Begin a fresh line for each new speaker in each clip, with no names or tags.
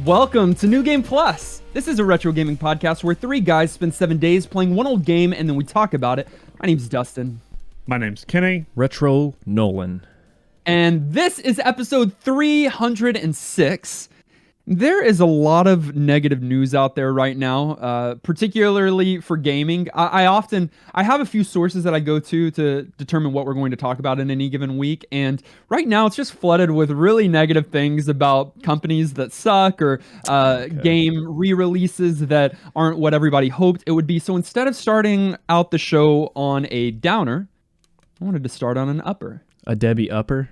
Welcome to New Game Plus. This is a retro gaming podcast where three guys spend 7 days playing one old game and then we talk about it. My name's Dustin.
My name's Kenny.
Retro Nolan.
And this is episode 306. There is a lot of negative news out there right now, particularly for gaming. I have a few sources that I go to determine what we're going to talk about in any given week. And right now it's just flooded with really negative things about companies that suck or game re-releases that aren't what everybody hoped it would be. So instead of starting out the show on a downer, I wanted to start on an upper.
A Debbie Upper?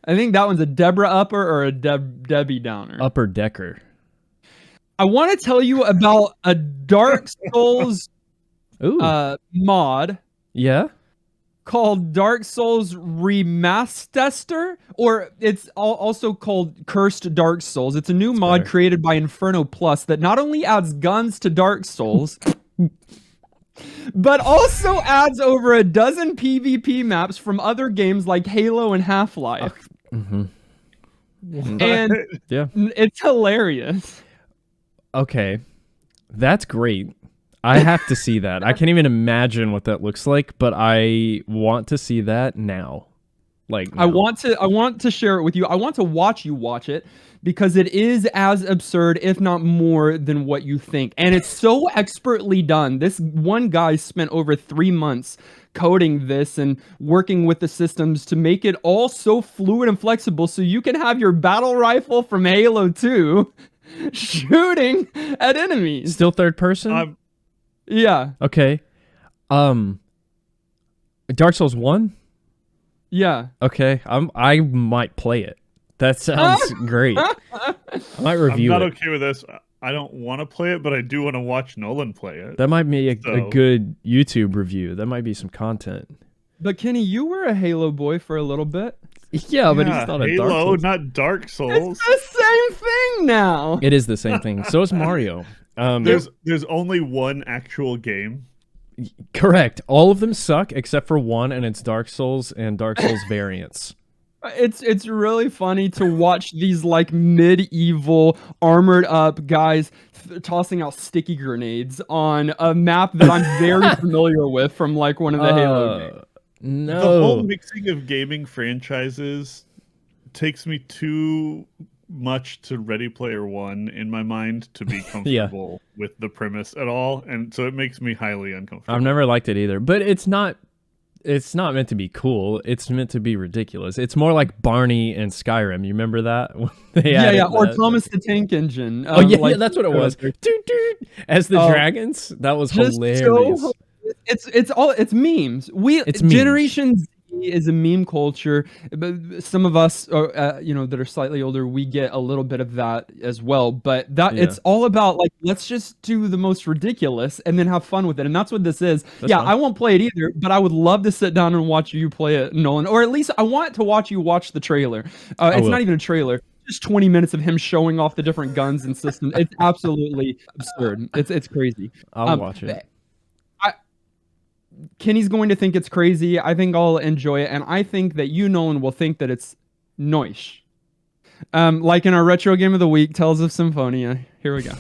I think that one's a Deborah Upper or a Debbie Downer.
Upper Decker.
I want to tell you about a Dark Souls mod.
Yeah?
Called Dark Souls Remaster, or it's also called Cursed Dark Souls. It's a new mod created by Inferno Plus that not only adds guns to Dark Souls, but also adds over a dozen PvP maps from other games like Halo and Half-Life. And
yeah,
it's hilarious.
Okay, that's great. I have to see that. I can't even imagine what that looks like, but I want to see that now. Now.
I want to share it with you. I want to watch you watch it because it is as absurd, if not more, than what you think. And it's so expertly done. This one guy spent over 3 months coding this and working with the systems to make it all so fluid and flexible so you can have your battle rifle from Halo 2 shooting at enemies.
Still third person?
Yeah.
Okay. Dark Souls 1?
Yeah.
Okay. I might play it. That sounds great. I might review it.
I'm not okay with this. I don't want to play it, but I do want to watch Nolan play it.
That might be a good YouTube review. That might be some content.
But Kenny, you were a Halo boy for a little bit.
Yeah, but he's not a Dark
Halo,
Souls.
not Dark Souls.
It's the same thing now.
It is the same thing. So is Mario.
There's only one actual game.
Correct. All of them suck except for one, and it's Dark Souls and Dark Souls variants.
It's really funny to watch these like medieval armored up guys tossing out sticky grenades on a map that I'm very familiar with from like one of the Halo games.
No.
The whole mixing of gaming franchises takes me too much to Ready Player One in my mind to be comfortable with the premise at all, and so it makes me highly uncomfortable.
I've never liked it either, but it's not meant to be cool. It's meant to be ridiculous. It's more like Barney and Skyrim. You remember that?
Or Thomas the Tank Engine.
Yeah, that's what it was. As the dragons, that was hilarious.
It's memes. Generation Z is a meme culture, but some of us that are slightly older, we get a little bit of that as well, but it's all about like, let's just do the most ridiculous and then have fun with it, and that's what this is. Fun. I won't play it either, but I would love to sit down and watch you play it, Nolan, or at least I want to watch you watch the trailer. It's not even a trailer, just 20 minutes of him showing off the different guns and systems. It's absolutely absurd. It's crazy.
I'll watch it.
Kenny's going to think it's crazy. I think I'll enjoy it, and I think that you, Nolan, will think that it's noish. Like in our retro game of the week, Tales of Symphonia. Here we go.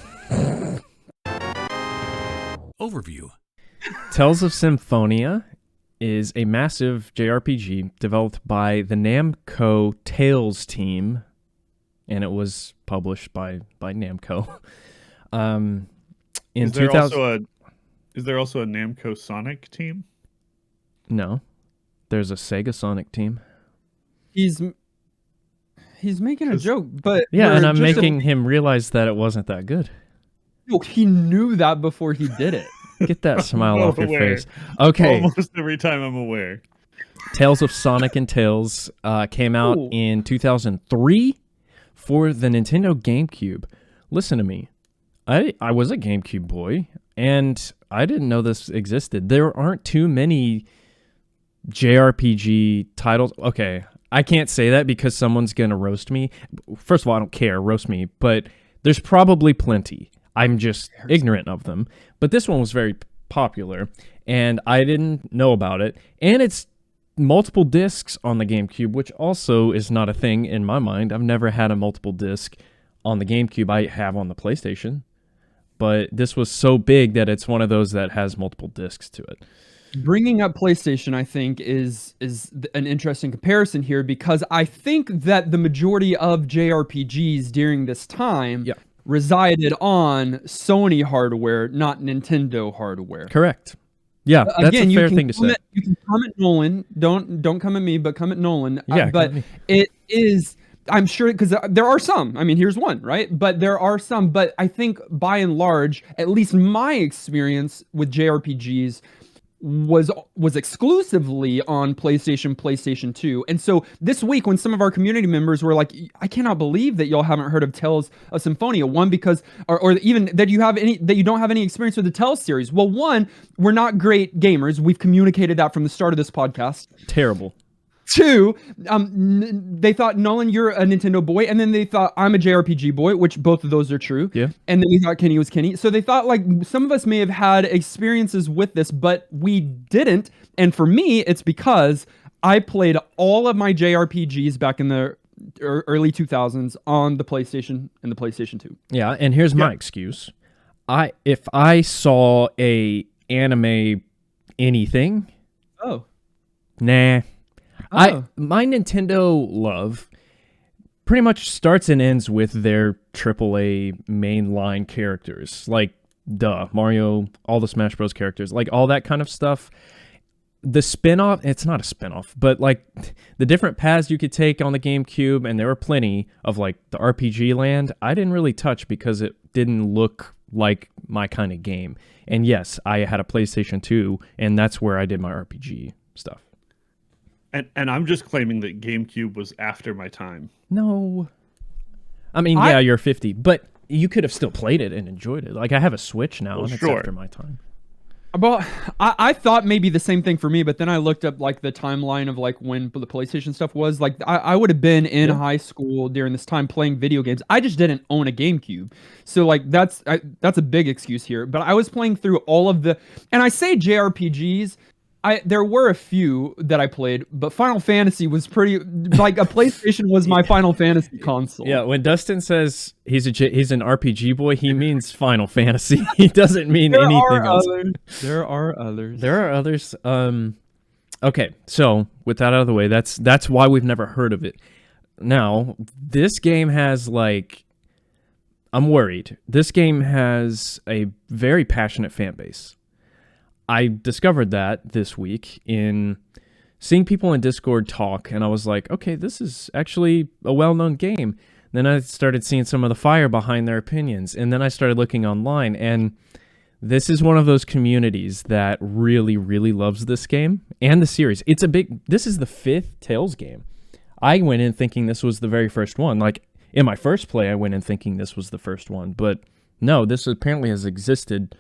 Overview.
Tales of Symphonia is a massive JRPG developed by the Namco Tales team, and it was published by Namco.
Is there also a Namco Sonic team?
No. There's a Sega Sonic team.
He's making a joke, but...
Yeah, and I'm making him realize that it wasn't that good.
No, he knew that before he did it.
Get that smile off your face. Okay.
Almost every time I'm aware.
Tales of Sonic and Tails came out in 2003 for the Nintendo GameCube. Listen to me. I was a GameCube boy, and I didn't know this existed. There aren't too many JRPG titles. Okay, I can't say that because someone's going to roast me. First of all, I don't care, roast me, but there's probably plenty. I'm just ignorant of them. But this one was very popular, and I didn't know about it. And it's multiple discs on the GameCube, which also is not a thing in my mind. I've never had a multiple disc on the GameCube. I have on the PlayStation, but this was so big that it's one of those that has multiple discs to it.
Bringing up PlayStation, I think, is an interesting comparison here, because I think that the majority of JRPGs during this time resided on Sony hardware, not Nintendo hardware.
Correct. Yeah, that's
again,
a fair thing to say.
You can come at Nolan. Don't come at me, but come at Nolan.
Yeah,
but it is. I'm sure, because there are some. I mean, here's one, right? But there are some. But I think by and large, at least my experience with JRPGs was exclusively on PlayStation 2. And so this week, when some of our community members were like, I cannot believe that y'all haven't heard of Tales of Symphonia, one, because or even that you don't have any experience with the Tales series. Well, one, we're not great gamers. We've communicated that from the start of this podcast.
Terrible.
Two, they thought, Nolan, you're a Nintendo boy. And then they thought, I'm a JRPG boy, which both of those are true.
Yeah.
And then we thought Kenny was Kenny. So they thought, like, some of us may have had experiences with this, but we didn't. And for me, it's because I played all of my JRPGs back in the early 2000s on the PlayStation and the PlayStation 2.
Yeah, and here's my excuse. If I saw a anime anything, nah. My Nintendo love pretty much starts and ends with their AAA mainline characters, like Mario, all the Smash Bros. Characters, like all that kind of stuff. The spin-off, it's not a spin-off, but like the different paths you could take on the GameCube, and there were plenty of like the RPG land, I didn't really touch because it didn't look like my kind of game. And yes, I had a PlayStation 2, and that's where I did my RPG stuff.
And I'm just claiming that GameCube was after my time.
No. I mean, yeah, you're 50, but you could have still played it and enjoyed it. Like, I have a Switch now, and it's after my time.
Well, I thought maybe the same thing for me, but then I looked up like the timeline of like when the PlayStation stuff was. Like, I would have been in high school during this time playing video games. I just didn't own a GameCube. So like that's a big excuse here. But I was playing through all of and I say JRPGs, there were a few that I played, but Final Fantasy was pretty, like, a PlayStation was my Final Fantasy console.
Yeah, when Dustin says he's an RPG boy, he means Final Fantasy. He doesn't mean anything else.
There are others.
There are others. Okay, so with that out of the way, that's why we've never heard of it. Now, this game has, like, I'm worried. This game has a very passionate fan base. I discovered that this week in seeing people in Discord talk, and I was like, okay, this is actually a well-known game. Then I started seeing some of the fire behind their opinions, and then I started looking online, and this is one of those communities that really, really loves this game and the series. This is the 5th Tales game. I went in thinking this was the very first one. Like, in my first play, I went in thinking this was the first one, but no, this apparently has existed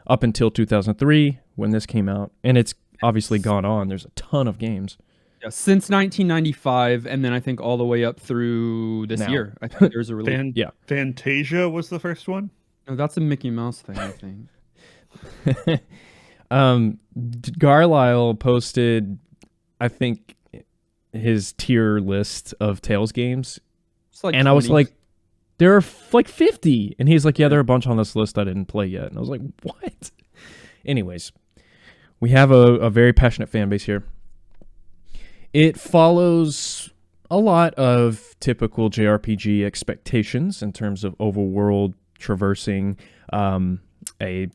up until 2003 when this came out, and it's obviously gone on. There's a ton of games. Yeah,
since 1995, and then I think all the way up through this year. I think there's a release.
Fantasia was the first one?
No, that's a Mickey Mouse thing, I think.
Garlyle posted, I think, his tier list of Tales games, like, and 20. I was like, there are like 50. And he's like, yeah, there are a bunch on this list I didn't play yet. And I was like, what? Anyways, we have a very passionate fan base here. It follows a lot of typical JRPG expectations in terms of overworld traversing, a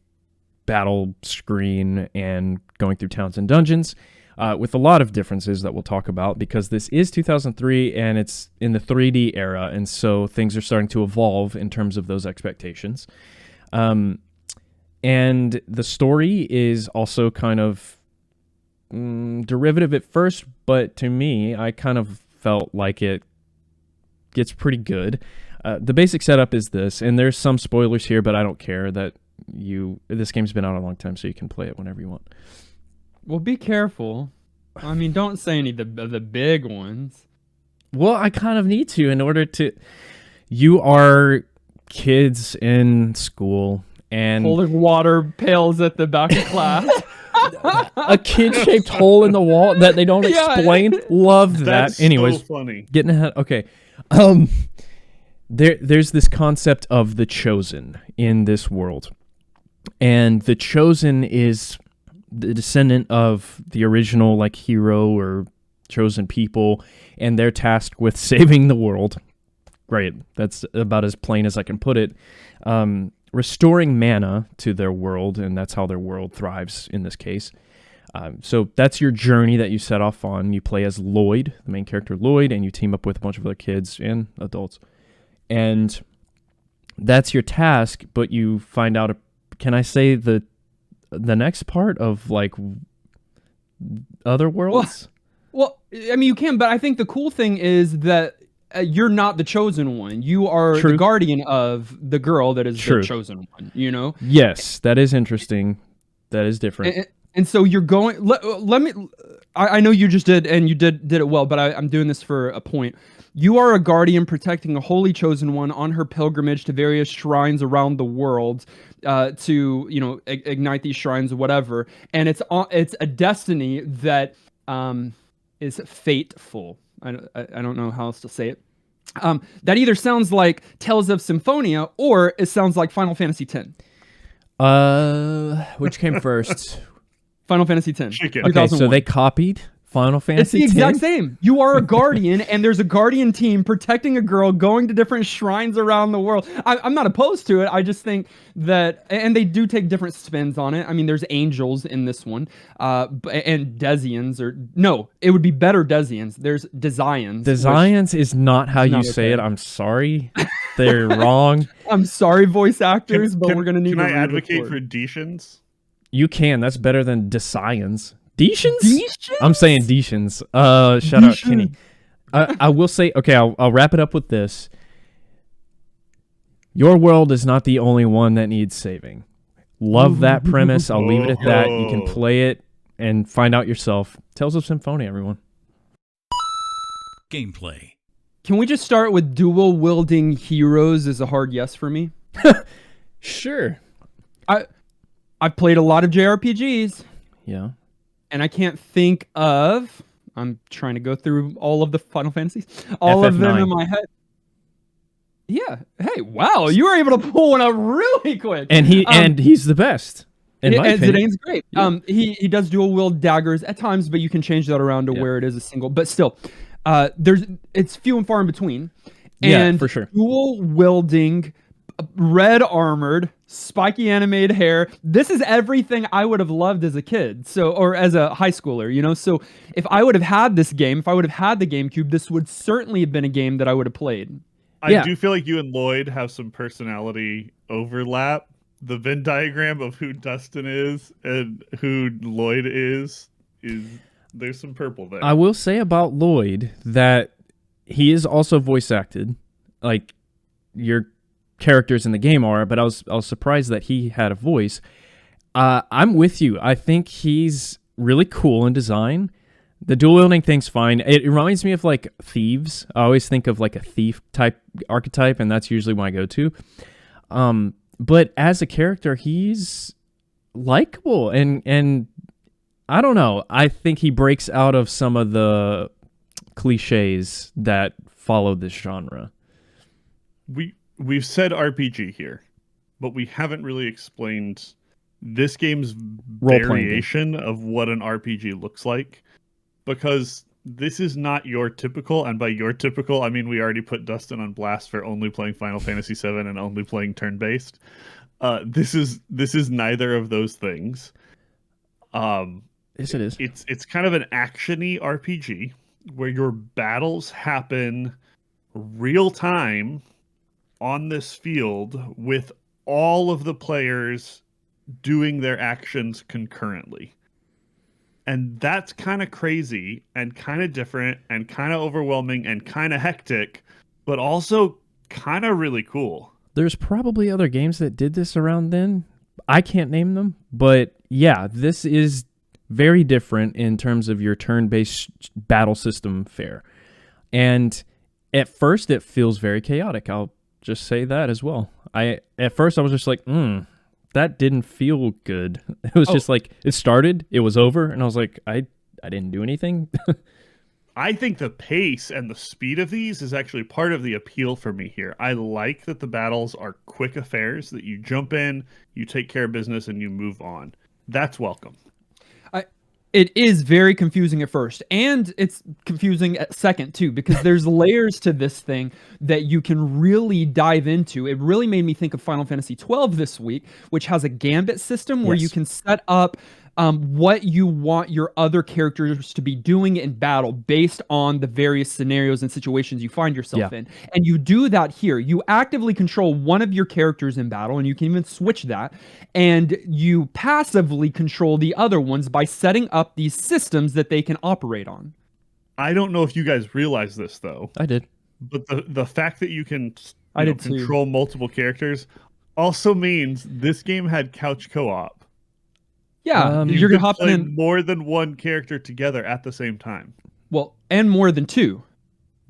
battle screen, and going through towns and dungeons. With a lot of differences that we'll talk about, because this is 2003 and it's in the 3D era, and so things are starting to evolve in terms of those expectations. And the story is also kind of derivative at first, but to me, I kind of felt like it gets pretty good. The basic setup is this, and there's some spoilers here, but I don't care that this game's been out a long time, so you can play it whenever you want.
Well, be careful. I mean, don't say any of the big ones.
Well, I kind of need to in order to... You are kids in school and...
holding water pails at the back of class.
a kid-shaped hole in the wall that they don't explain. Love that.
That's
Anyways,
so funny.
getting ahead. Okay. There's this concept of the chosen in this world. And the chosen is the descendant of the original like hero or chosen people, and they're tasked with saving the world. Great. That's about as plain as I can put it. Restoring mana to their world, and that's how their world thrives in this case. So that's your journey that you set off on. You play as Lloyd, the main character Lloyd, and you team up with a bunch of other kids and adults. And that's your task, but you find out, can I say the next part of like other worlds?
Well, I mean, you can, but I think the cool thing is that you're not the chosen one. You are
True.
the guardian of the girl that is
True.
the chosen one, you know?
Yes, that is interesting. That is different.
And so you're going, let me, I know you just did, and you did it well, but I'm doing this for a point. You are a guardian protecting a holy chosen one on her pilgrimage to various shrines around the world, to, you know, ignite these shrines or whatever. And it's a destiny that is fateful. I don't know how else to say it. That either sounds like Tales of Symphonia or it sounds like Final Fantasy X.
Which came first?
Final Fantasy X.
Okay, so they copied Final Fantasy
It's the exact
X?
same. You are a guardian, and there's a guardian team protecting a girl, going to different shrines around the world. I'm not opposed to it. I just think that, and they do take different spins on it. I mean, there's angels in this one, and Desians, or no, it would be better Desians. There's Desians.
Desians is not how you say it. I'm sorry. They're wrong.
I'm sorry, voice actors, but we're going to need to
Can I advocate for Detians?
You can. That's better than Desians. Detians?
Detians?
I'm saying Detians. Shout out Kenny. I will say, okay, I'll wrap it up with this. Your world is not the only one that needs saving. Love that premise. I'll leave it at that. You can play it and find out yourself. Tales of Symphonia, everyone.
Gameplay.
Can we just start with dual wielding heroes is a hard yes for me?
Sure.
I've played a lot of JRPGs.
Yeah.
And I can't think of, I'm trying to go through all of the Final Fantasies, all of them in my head. Yeah. Hey, wow. You were able to pull one up really quick.
And he's the best. In my opinion.
Zidane's great. Yeah. He does dual wield daggers at times, but you can change that around to where it is a single. But still, it's few and far in between. And
for sure.
Dual wielding, red armored, spiky animated hair. This is everything I would have loved as a kid. So, or as a high schooler, you know? So if I would have had this game, if I would have had the GameCube, this would certainly have been a game that I would have played.
I do feel like you and Lloyd have some personality overlap. The Venn diagram of who Dustin is and who Lloyd is there's some purple there.
I will say about Lloyd that he is also voice acted, like your characters in the game are, but I was surprised that he had a voice. I'm with you. I think he's really cool in design. The dual wielding thing's fine. It reminds me of like thieves. I always think of like a thief type archetype, and that's usually my go-to. But as a character, he's likable, and I don't know. I think he breaks out of some of the cliches that follow this genre.
We've said RPG here, but we haven't really explained this game's variation of what an RPG looks like, because this is not your typical, and by your typical, I mean we already put Dustin on blast for only playing Final Fantasy VII and only playing turn-based. This is neither of those things.
Yes, it is.
It's kind of an action-y RPG where your battles happen real time on this field with all of the players doing their actions concurrently. And that's kind of crazy and kind of different and kind of overwhelming and kind of hectic, but also kind of really cool.
There's probably other games that did this around then. I can't name them, but yeah, this is very different in terms of your turn-based battle system fare. And at first it feels very chaotic. I'll just say that as well. At first I was just like, that didn't feel good. It was just like, it started, it was over, and I was like, I didn't do anything.
I think the pace and the speed of these is actually part of the appeal for me here. I like that the battles are quick affairs, that you jump in, you take care of business, and you move on. That's welcome.
It is very confusing at first, and it's confusing at second too, because there's layers to this thing that you can really dive into. It really made me think of Final Fantasy XII this week, which has a gambit system where you can set up what you want your other characters to be doing in battle based on the various scenarios and situations you find yourself in. And you do that here. You actively control one of your characters in battle, and you can even switch that. And you passively control the other ones by setting up these systems that they can operate on.
I don't know if you guys realize this, though.
I did.
But the fact that you can
did
control multiple characters also means this game had couch co-op.
Yeah,
You
you're
could
hopping
play
in
more than one character together at the same time.
Well, and more than two.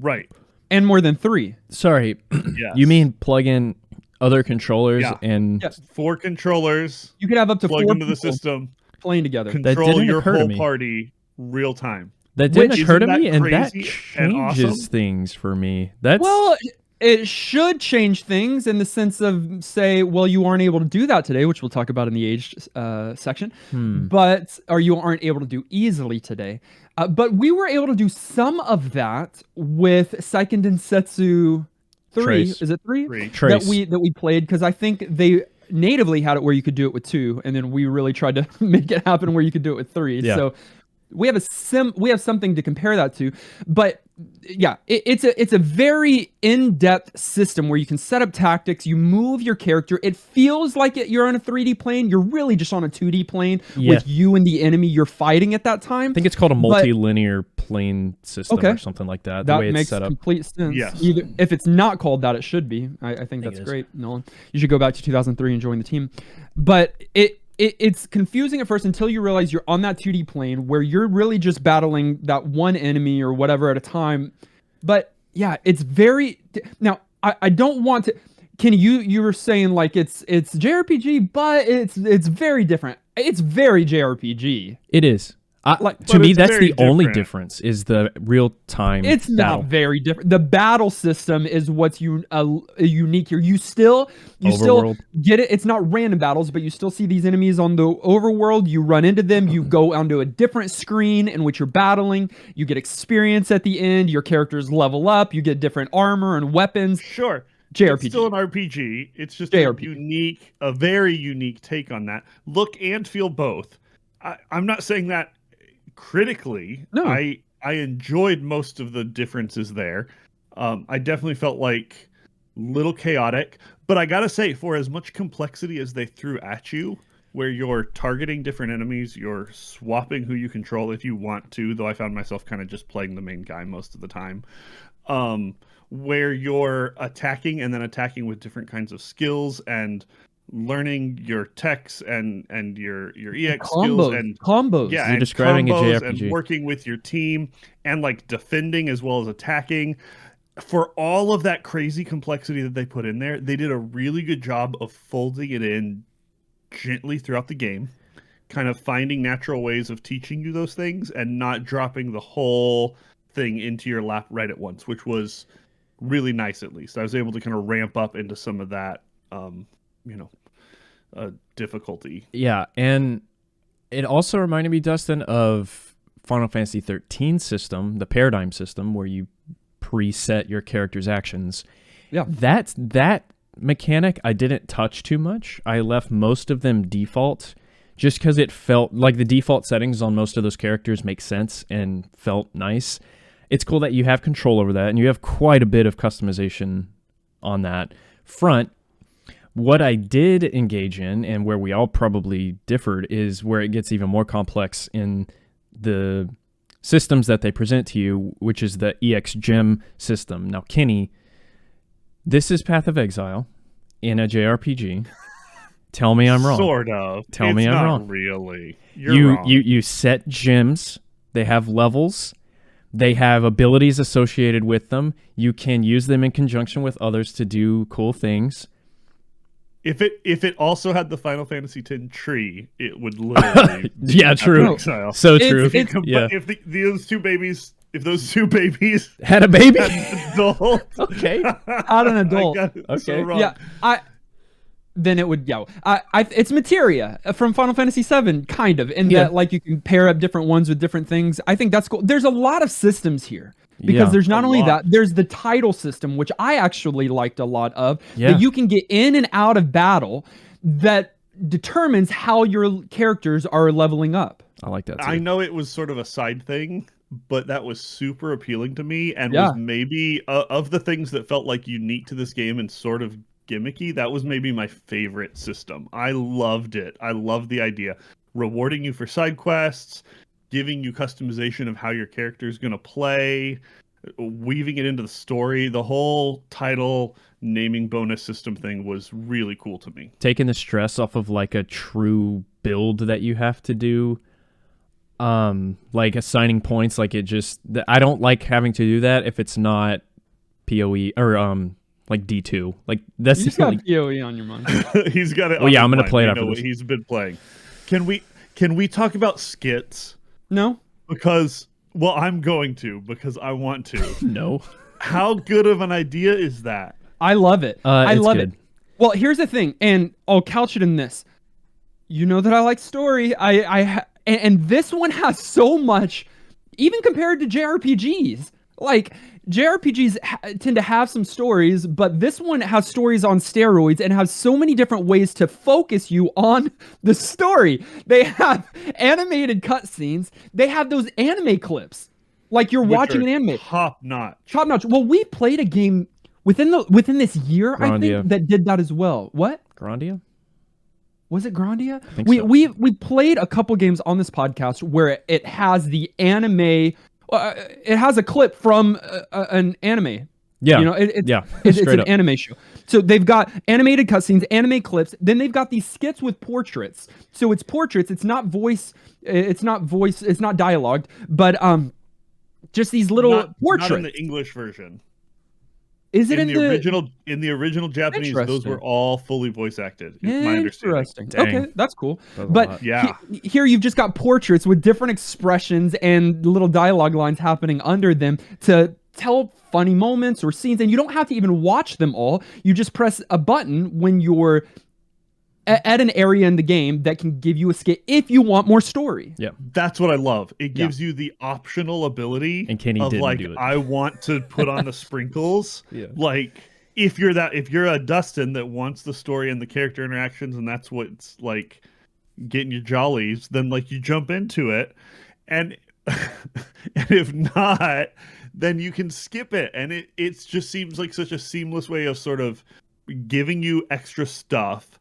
Right.
And more than three.
Sorry,
Yes.
you mean plug in other controllers and...
Yes.
4 controllers.
You could have up to
plug
4
into the
people
system.
playing together.
Control
didn't
your
occur to
whole
me.
party real time.
That didn't occur to
Isn't
me,
that
and that
crazy and
changes
awesome?
things for me. That's
Well, it should change things in the sense of, say, well, you aren't able to do that today, which we'll talk about in the aged section, or you aren't able to do easily today. But we were able to do some of that with Seiken Densetsu 3.
Trace.
Is it 3?
3.
Trace.
That we played, because I think they natively had it where you could do it with 2, and then we really tried to make it happen where you could do it with 3.
Yeah.
So we have something to compare that to. But yeah, it's a very in-depth system where you can set up tactics, you move your character. It feels like you're on a 3D plane. You're really just on a 2D plane with you and the enemy you're fighting at that time.
I think it's called a multilinear plane system or something like that. The
That
way it's
makes
set up.
complete sense.
Yes.
Either, if it's not called that, it should be. I think that's
it is.
great, Nolan. You should go back to 2003 and join the team. But it's confusing at first until you realize you're on that 2D plane where you're really just battling that one enemy or whatever at a time. But yeah, it's very... Now, I don't want to... Kenny, you were saying like it's JRPG, but it's very different. It's very JRPG.
It is. To
But
me,
it's
that's
very
the only
different.
difference is the real time.
It's
battle.
not very different. The battle system is what's unique here. You still
Overworld.
get it. It's not random battles, but you still see these enemies on the overworld. You run into them. You go onto a different screen in which you're battling. You get experience at the end. Your characters level up. You get different armor and weapons.
Sure.
JRPG.
It's still an RPG. It's just
JRPG.
a very unique take on that. Look and feel both. I'm not saying that critically.
No.
I enjoyed most of the differences there. I definitely felt like little chaotic, but I gotta say, for as much complexity as they threw at you, where you're targeting different enemies, you're swapping who you control if you want to, though I found myself kind of just playing the main guy most of the time, where you're attacking and then attacking with different kinds of skills and learning your techs and your EX skills and
combos.
yeah,
You're
and
describing a
combos
JRPG.
and working with your team and like defending as well as attacking. For all of that crazy complexity that they put in there, they did a really good job of folding it in gently throughout the game, kind of finding natural ways of teaching you those things and not dropping the whole thing into your lap right at once, which was really nice. At least I was able to kind of ramp up into some of that difficulty.
Yeah, and it also reminded me, Dustin, of Final Fantasy 13 system, the paradigm system, where you preset your character's actions.
Yeah.
That mechanic I didn't touch too much. I left most of them default just because it felt like the default settings on most of those characters make sense and felt nice. It's cool that you have control over that, and you have quite a bit of customization on that front. What I did engage in, and where we all probably differed, is where it gets even more complex in the systems that they present to you, which is the EX Gem system. Now, Kenny, this is Path of Exile in a JRPG. Tell me I'm wrong.
Sort of.
Tell me I'm
not
wrong.
Really. You're wrong.
You set gems. They have levels. They have abilities associated with them. You can use them in conjunction with others to do cool things.
If it also had the Final Fantasy X tree, it would literally
yeah, true.
exile.
So true.
If those two babies
Had a baby?
had an adult,
Okay.
Had an adult.
I got it so
Okay.
wrong.
Yeah, then it would it's materia from Final Fantasy VII, kind of, in that like you can pair up different ones with different things. I think that's cool. There's a lot of systems here because there's not only that, there's the title system, which I actually liked a lot of.
Yeah.
That you can get in and out of battle that determines how your characters are leveling up.
I like that too.
I know it was sort of a side thing, but that was super appealing to me, and was maybe of the things that felt like unique to this game and sort of gimmicky, that was maybe my favorite system. I loved it. I loved the idea. Rewarding you for side quests, giving you customization of how your character is going to play, weaving it into the story. The whole title naming bonus system thing was really cool to me.
Taking the stress off of like a true build that you have to do. Like assigning points, like I don't like having to do that if it's not PoE or like D2. Like that's
You just got PoE on your mind.
He's got it.
Well, yeah, I'm gonna
mind.
play it
We
after
know
this.
what he's been playing. Can we talk about skits?
No?
Because I'm going to, because I want to.
No.
How good of an idea is that?
I love it. I
it's
love
good.
it. Well, here's the thing, and I'll couch it in this. You know that I like story. And this one has so much, even compared to JRPGs. Like, JRPGs tend to have some stories, but this one has stories on steroids and has so many different ways to focus you on the story. They have animated cutscenes. They have those anime clips, like you're watching an anime.
Top notch.
Top notch. Well, we played a game within this year, I
Grandia.
think, that did that as well. What?
Grandia?
Was it Grandia?
think
we
so.
we played a couple games on this podcast where it has the anime. It has a clip from an anime.
Yeah.
You know, it's
Straight
an
up.
anime show. So they've got animated cutscenes, anime clips. Then they've got these skits with portraits. So it's portraits. It's not voice. It's not dialogued, but just these little portraits.
Not in the English version.
Is it
in the original? In the original Japanese, those
Interesting.
were all fully voice acted. Is my understanding.
Interesting.
Dang.
Okay, that's cool.
That was a
But
lot.
Yeah.
here you've just got portraits with different expressions and little dialogue lines happening under them to tell funny moments or scenes, and you don't have to even watch them all. You just press a button when you're at an area in the game that can give you a skit if you want more story.
Yeah.
That's what I love. It gives you the optional ability
And Kenny
of
didn't
like,
do it.
I want to put on the sprinkles.
Yeah.
Like if you're a Dustin that wants the story and the character interactions, and that's what's like getting your jollies, then like you jump into it, and and if not, then you can skip it, and it just seems like such a seamless way of sort of giving you extra stuff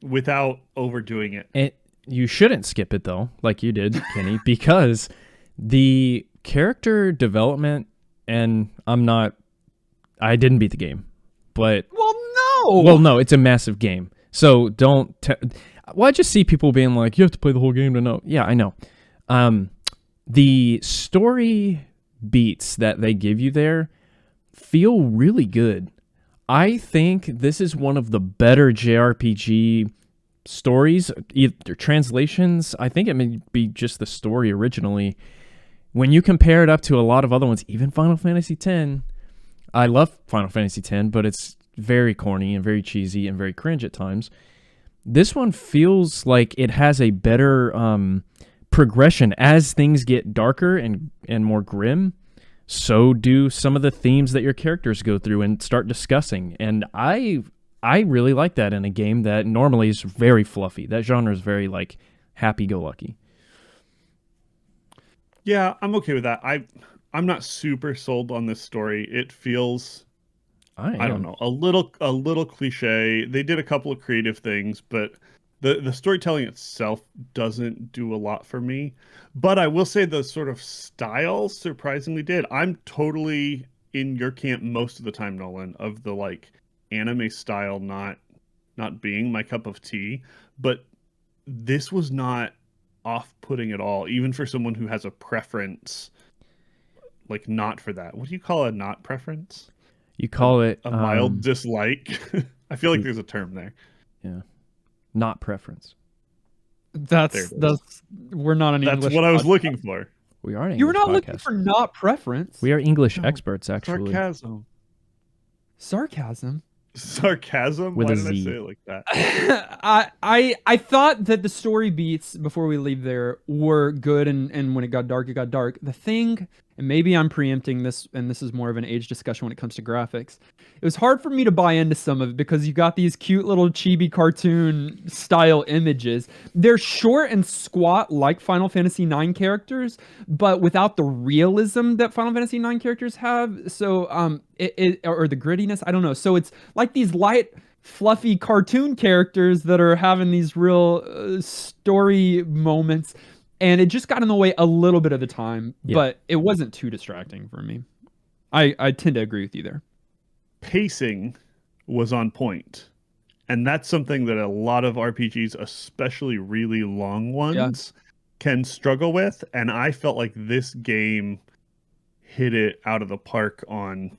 without overdoing it.
And you shouldn't skip it though, like you did, Kenny, because the character development, and I didn't beat the game, but no, it's a massive game. So I just see people being like, you have to play the whole game to know. Yeah, I know. The story beats that they give you there feel really good. I think this is one of the better JRPG stories, either translations. I think it may be just the story originally. When you compare it up to a lot of other ones, even Final Fantasy X, I love Final Fantasy X, but it's very corny and very cheesy and very cringe at times. This one feels like it has a better progression as things get darker and more grim. So do some of the themes that your characters go through and start discussing. And I really like that in a game that normally is very fluffy. That genre is very like happy-go-lucky.
Yeah, I'm okay with that. I'm not super sold on this story. It feels, I don't know, a little cliche. They did a couple of creative things, but the storytelling itself doesn't do a lot for me. But I will say the sort of style surprisingly did. I'm totally in your camp most of the time, Nolan, of the like anime style not being my cup of tea. But this was not off-putting at all, even for someone who has a preference like not for that. What do you call a not preference?
You call it
a mild dislike. I feel like there's a term there.
Yeah, not preference.
That's we're not an English.
That's what I was looking for.
We are an English
You were not
podcast.
looking for not preference.
We are English experts, actually.
Sarcasm.
With
Why
a
did
Z.
I say it like that?
I thought that the story beats, before we leave there, were good, and when it got dark, it got dark. The thing, and maybe I'm preempting this, and this is more of an age discussion when it comes to graphics, it was hard for me to buy into some of it because you got these cute little chibi cartoon style images. They're short and squat like Final Fantasy IX characters, but without the realism that Final Fantasy IX characters have. So or the grittiness, I don't know. So it's like these light, fluffy cartoon characters that are having these real story moments, and it just got in the way a little bit of the time, but it wasn't too distracting for me. I tend to agree with you there.
Pacing was on point, and that's something that a lot of RPGs, especially really long ones, can struggle with, and I felt like this game hit it out of the park on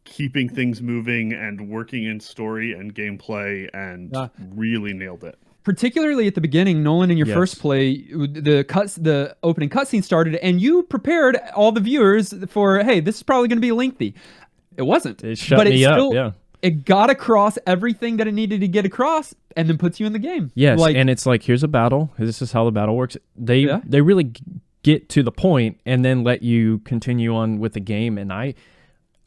keeping things moving and working in story and gameplay, and really nailed it.
Particularly at the beginning, Nolan, in your first play, the opening cutscene started, and you prepared all the viewers for, hey, this is probably going to be lengthy. It wasn't.
It shut me up.
It got across everything that it needed to get across, and then puts you in the game.
Yes, and it's like, here's a battle. This is how the battle works. They really get to the point and then let you continue on with the game, and I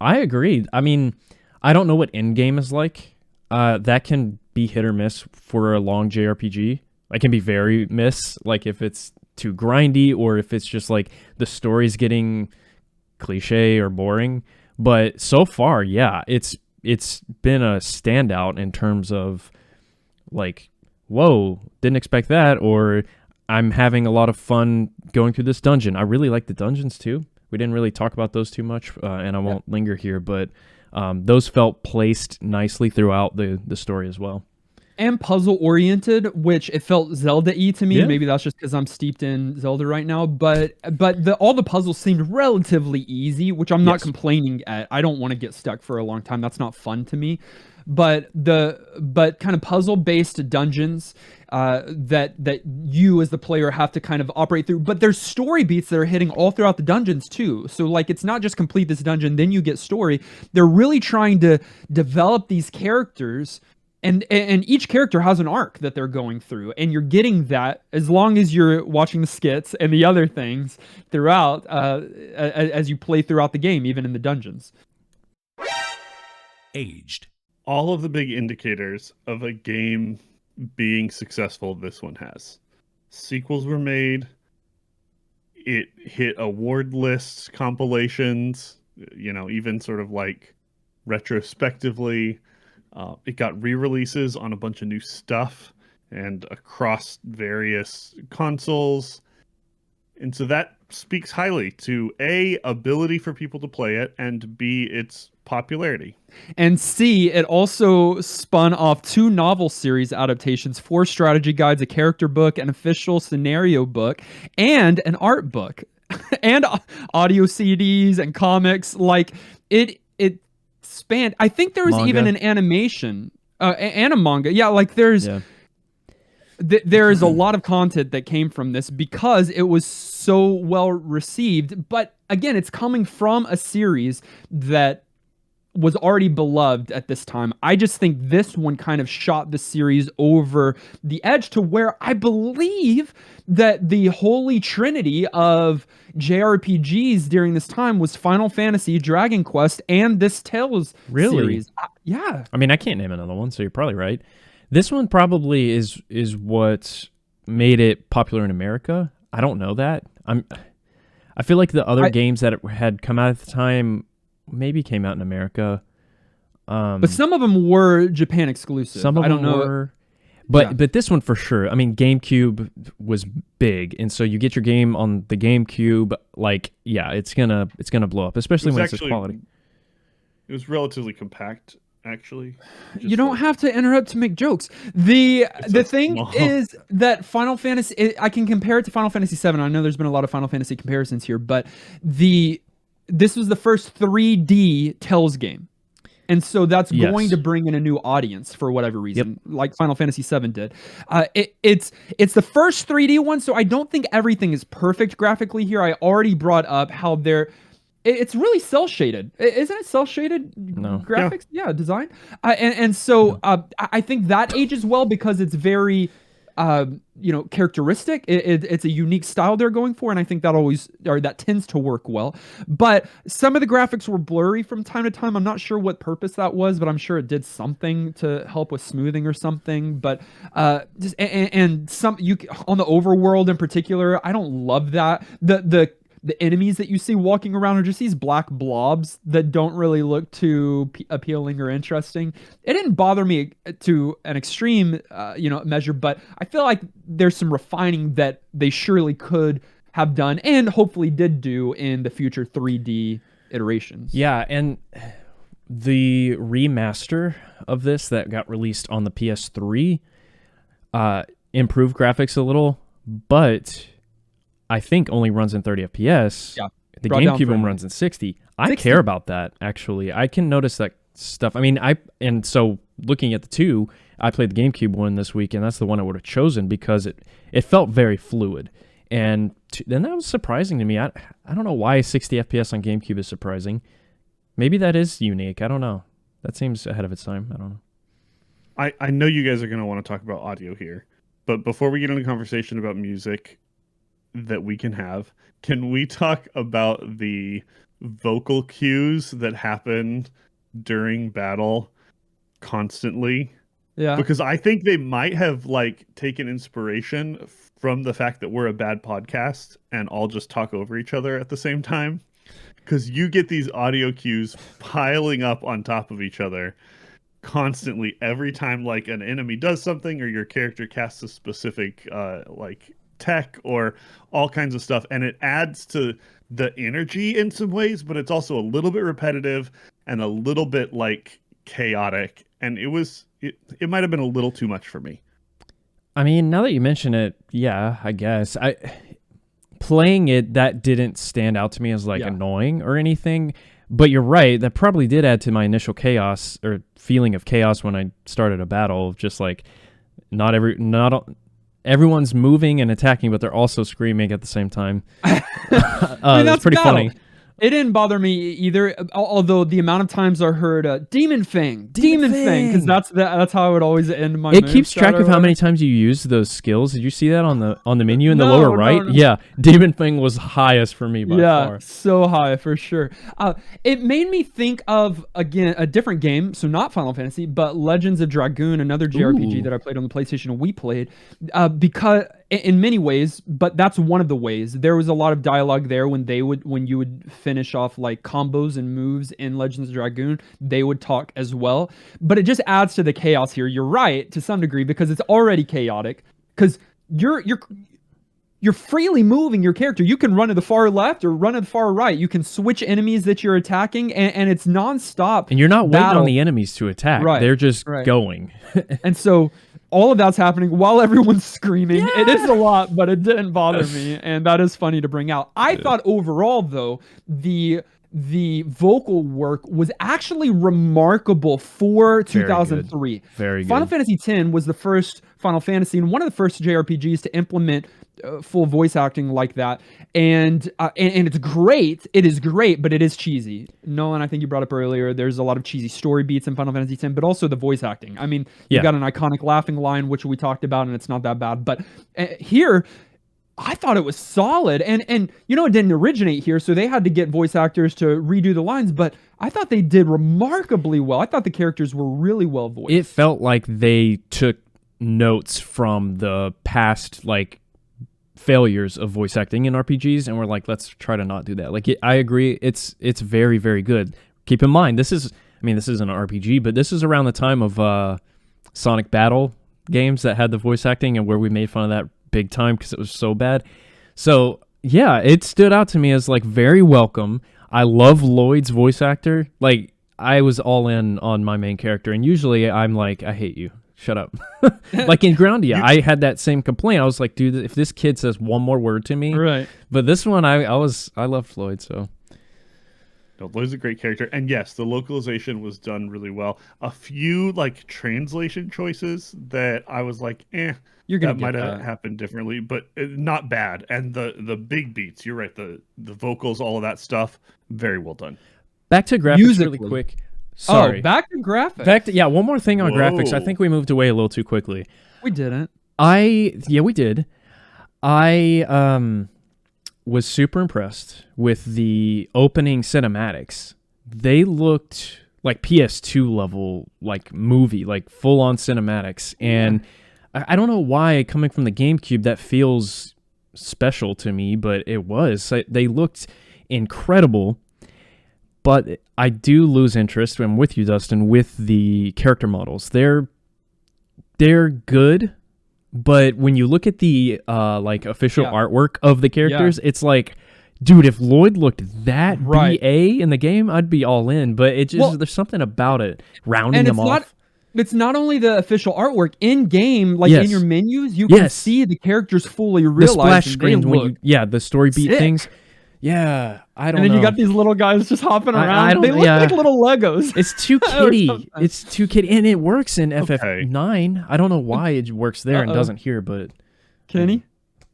agree. I mean, I don't know what endgame is like. That can be hit or miss for a long JRPG. It can be very miss, like if it's too grindy or if it's just like the story's getting cliche or boring. But so far, it's been a standout in terms of like, whoa, didn't expect that, or I'm having a lot of fun going through this dungeon. I really like the dungeons too. We didn't really talk about those too much, and I won't linger here, but those felt placed nicely throughout the story as well.
And puzzle-oriented, which it felt Zelda-y to me. Maybe that's just because I'm steeped in Zelda right now. But all the puzzles seemed relatively easy, which I'm not complaining at. I don't want to get stuck for a long time. That's not fun to me. But kind of puzzle-based dungeons that you as the player have to kind of operate through. But there's story beats that are hitting all throughout the dungeons too. So like, it's not just complete this dungeon, then you get story. They're really trying to develop these characters. And each character has an arc that they're going through, and you're getting that as long as you're watching the skits and the other things throughout as you play throughout the game, even in the dungeons.
Aged.
All of the big indicators of a game being successful, this one has. Sequels were made. It hit award lists, compilations, even sort of like retrospectively. It got re-releases on a bunch of new stuff and across various consoles. And so that speaks highly to A, ability for people to play it, and B, its popularity.
And C, it also spun off 2 novel series adaptations, 4 strategy guides, a character book, an official scenario book, and an art book, and audio CDs and comics. Like, it spanned. I think there was even an animation and a manga. Yeah, like there's there is a lot of content that came from this because it was so well received. But again, it's coming from a series that was already beloved at this time. I just think this one kind of shot the series over the edge to where I believe that the holy trinity of JRPGs during this time was Final Fantasy, Dragon Quest, and this Tales series. Yeah.
I mean, I can't name another one, so you're probably right. This one probably is what made it popular in America. I don't know that. I feel like the other games that had come out at the time maybe came out in America.
But some of them were Japan exclusive.
Some of them were. But this one for sure. I mean, GameCube was big, and so you get your game on the GameCube, like, it's gonna blow up, especially when it's this quality.
It was relatively compact, actually.
You don't have to interrupt to make jokes. The thing is that Final Fantasy, I can compare it to Final Fantasy VII. I know there's been a lot of Final Fantasy comparisons here, but this was the first 3D Tales game. And so that's
Yes.
going to bring in a new audience for whatever reason, like Final Fantasy VII did. It's the first 3D one, so I don't think everything is perfect graphically here. I already brought up how it's really cell shaded, isn't it? Cell shaded graphics, design, so I think that ages well because it's very characteristic. It's a unique style they're going for, and I think that tends to work well. But some of the graphics were blurry from time to time. I'm not sure what purpose that was, but I'm sure it did something to help with smoothing or something. But just some on the overworld in particular, I don't love that. The enemies that you see walking around are just these black blobs that don't really look too appealing or interesting. It didn't bother me to an extreme, measure, but I feel like there's some refining that they surely could have done and hopefully did do in the future 3D iterations.
Yeah, and the remaster of this that got released on the PS3 improved graphics a little, but I think only runs in 30 FPS.
Yeah.
The GameCube one runs in 60. I care about that, actually. I can notice that stuff. I mean, so looking at the two, I played the GameCube one this week, and that's the one I would have chosen because it felt very fluid. And then that was surprising to me. I don't know why 60 FPS on GameCube is surprising. Maybe that is unique. I don't know. That seems ahead of its time. I don't know.
I know you guys are going to want to talk about audio here, but before we get into conversation about music that we can we talk about the vocal cues that happen during battle constantly?
Yeah.
Because I think they might have taken inspiration from the fact that we're a bad podcast and all just talk over each other at the same time. Because you get these audio cues piling up on top of each other constantly every time an enemy does something or your character casts a specific tech or all kinds of stuff, and it adds to the energy in some ways, but it's also a little bit repetitive and a little bit chaotic, and it might have been a little too much for me.
I mean, now that you mention it, yeah, I guess playing it, that didn't stand out to me as annoying or anything, but you're right, that probably did add to my initial chaos or feeling of chaos when I started a battle, just not everyone's moving and attacking, but they're also screaming at the same time. That's pretty funny.
It didn't bother me either, although the amount of times I heard Demon Fang, because that's how I would always end my.
It keeps track of how many times you use those skills. Did you see that on the menu in the lower right? No. Yeah, Demon Fang was highest for me by far. Yeah,
so high for sure. It made me think of, again, a different game, so not Final Fantasy, but Legends of Dragoon, another JRPG that I played on the PlayStation and we played, because in many ways, but that's one of the ways. There was a lot of dialogue there when you would finish off combos and moves in Legends of Dragoon, they would talk as well. But it just adds to the chaos here. You're right to some degree because it's already chaotic because you're freely moving your character. You can run to the far left or run to the far right. You can switch enemies that you're attacking, and it's nonstop.
And you're not waiting on the enemies to attack. Right. They're just going.
And so all of that's happening while everyone's screaming. Yeah! It is a lot, but it didn't bother me, and that is funny to bring out. I thought overall, though, the vocal work was actually remarkable for 2003.
Very good.
Final Fantasy X was the first Final Fantasy and one of the first JRPGs to implement full voice acting like that, and it's great. It is great, but it is cheesy. Nolan, I think you brought up earlier, there's a lot of cheesy story beats in Final Fantasy X, but also the voice acting. I mean, you got an iconic laughing line, which we talked about, and it's not that bad. But here, I thought it was solid, and it didn't originate here, so they had to get voice actors to redo the lines. But I thought they did remarkably well. I thought the characters were really well voiced.
It felt like they took notes from the past, failures of voice acting in RPGs, and we're let's try to not do that. I agree, it's very, very good. Keep in mind, this isn't an RPG, but this is around the time of Sonic Battle games that had the voice acting and where we made fun of that big time because it was so bad. So yeah, it stood out to me as very welcome. I love Lloyd's voice actor. I was all in on my main character, and usually I'm I hate you. Shut up. In Groundia, I had that same complaint. I was like, dude, if this kid says one more word to me.
Right.
But this one, I loved Floyd, so.
No, Lloyd's a great character, and yes, the localization was done really well. A few like translation choices that I was like,
You're gonna
that might have happened differently, but not bad. And the big beats, you're right, the vocals, all of that stuff, very well done.
Back to graphics really quick. Sorry.
Oh, back to graphics.
One more thing on graphics. I think we moved away a little too quickly.
We didn't.
We did. I was super impressed with the opening cinematics. They looked like PS2 level, like movie, like full on cinematics. And I don't know why, coming from the GameCube, that feels special to me, but it was. They looked incredible. But I do lose interest. I'm with you, Dustin, with the character models. They're good. But when you look at the like official artwork of the characters, it's like, dude, if Lloyd looked that BA in the game, I'd be all in. But it just there's something about it rounding them off.
It's not only the official artwork in game, like in your menus, you can see the characters fully realized. The splash screens when
the story beat things. Yeah, I don't know.
And then you got these little guys just hopping around. They look like little Legos.
It's too kiddie. It's too kiddie. And it works in FF9. I don't know why it works there and doesn't here, but...
Kenny?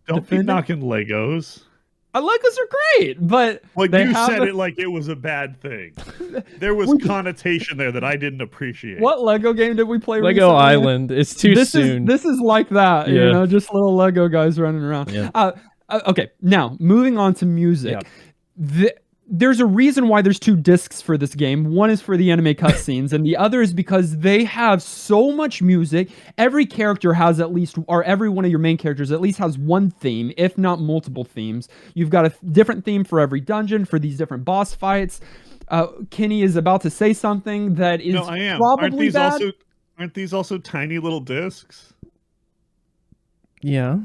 Don't be knocking Legos.
Legos are great, but...
Like you said it like it was a bad thing. There was connotation there that I didn't appreciate.
What Lego game did we play
Lego
recently?
Island. It's too soon.
This is like that, you know, just little Lego guys running around.
Yeah.
Okay, now moving on to music. Yeah. There's a reason why there's 2 discs for this game. One is for the anime cutscenes, and the other is because they have so much music. Every character has at least, or every one of your main characters at least has one theme, if not multiple themes. You've got a different theme for every dungeon, for these different boss fights. Kenny is about to say something that is probably bad.
Aren't these also tiny little discs?
Yeah.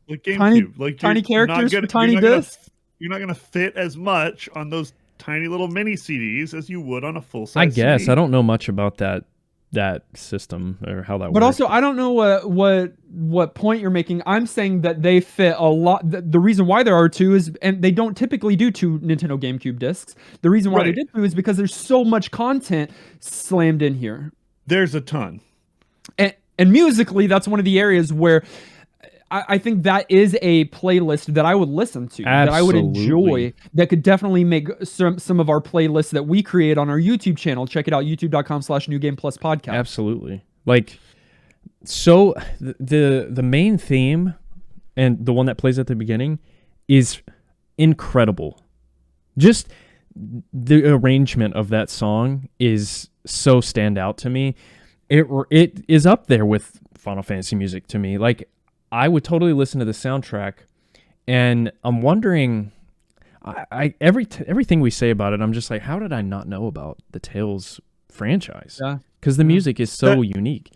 Like GameCube,
tiny characters for tiny discs.
You're not gonna fit as much on those tiny little mini CDs as you would on a full size.
I guess
CD.
I don't know much about that system or how that works.
But also, I don't know what point you're making. I'm saying that they fit a lot. The reason why there are 2 is, and they don't typically do 2 Nintendo GameCube discs. The reason why they did 2 is because there's so much content slammed in here.
There's a ton,
and musically, that's one of the areas where. I think that is a playlist that I would listen to, that I would enjoy, that could definitely make some of our playlists that we create on our YouTube channel. Check it out, youtube.com/NewGamePlusPodcast.
Absolutely. Like, so the main theme and the one that plays at the beginning is incredible. Just the arrangement of that song is so stand out to me. It is up there with Final Fantasy music to me. Like, I would totally listen to the soundtrack, and I'm wondering, everything we say about it, I'm just like, how did I not know about the Tales franchise?
Yeah,
because the music is so unique.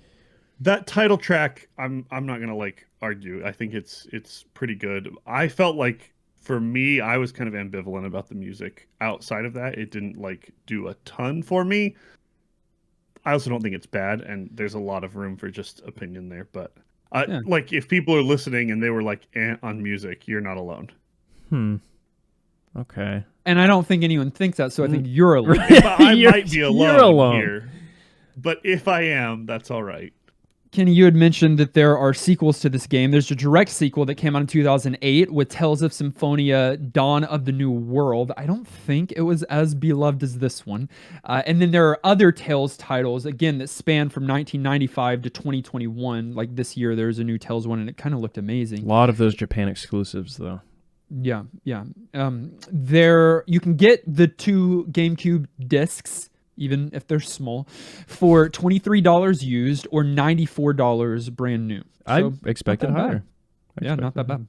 That title track, I'm not gonna like argue. I think it's pretty good. I felt like, for me, I was kind of ambivalent about the music. Outside of that, it didn't like do a ton for me. I also don't think it's bad, and there's a lot of room for just opinion there, but. Like, if people are listening and they were like on music, you're not alone.
Okay.
And I don't think anyone thinks that, so I think you're alone.
I might be alone here. But if I am, that's all right.
Kenny, you had mentioned that there are sequels to this game. There's a direct sequel that came out in 2008 with Tales of Symphonia, Dawn of the New World. I don't think it was as beloved as this one. And then there are other Tales titles, again, that span from 1995 to 2021. Like this year, there's a new Tales one, and it kind of looked amazing.
A lot of those Japan exclusives, though.
Yeah. You can get the 2 GameCube discs, even if they're small, for $23 used or $94 brand new.
I expected higher.
Not that bad.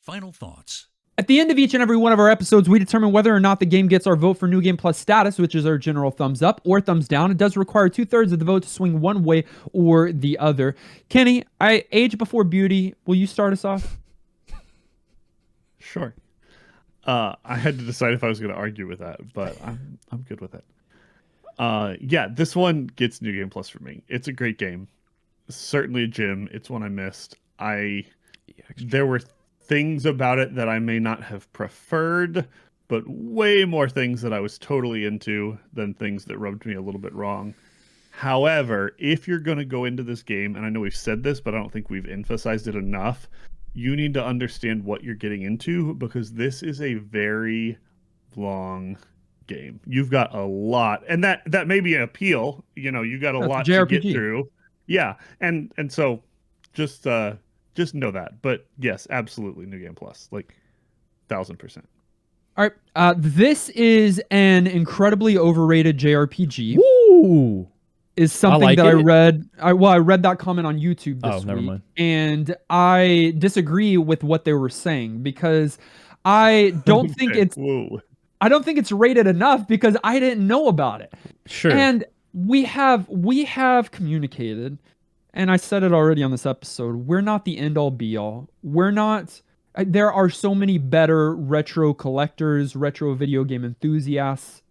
Final thoughts.
At the end of each and every one of our episodes, we determine whether or not the game gets our vote for New Game Plus status, which is our general thumbs up or thumbs down. It does require 2/3 of the vote to swing one way or the other. Kenny, age before beauty. Will you start us off?
Sure. I had to decide if I was going to argue with that, but I'm good with it. This one gets New Game Plus for me. It's a great game. Certainly a gym. It's one I missed. There were things about it that I may not have preferred, but way more things that I was totally into than things that rubbed me a little bit wrong. However, if you're going to go into this game, and I know we've said this, but I don't think we've emphasized it enough, you need to understand what you're getting into, because this is a very long game. You've got a lot, and that may be an appeal. You know, you got a lot to get through. Yeah, and so just know that. But yes, absolutely, New Game Plus, like 1000%.
All right, this is an incredibly overrated JRPG.
Woo!
Is something that I read. I read that comment on YouTube this
never
week,
mind.
and I disagree with what they were saying, because I don't think it's.
Whoa.
I don't think it's rated enough because I didn't know about it.
Sure.
And we have communicated, and I said it already on this episode. We're not the end all be all. We're not. There are so many better retro collectors, retro video game enthusiasts.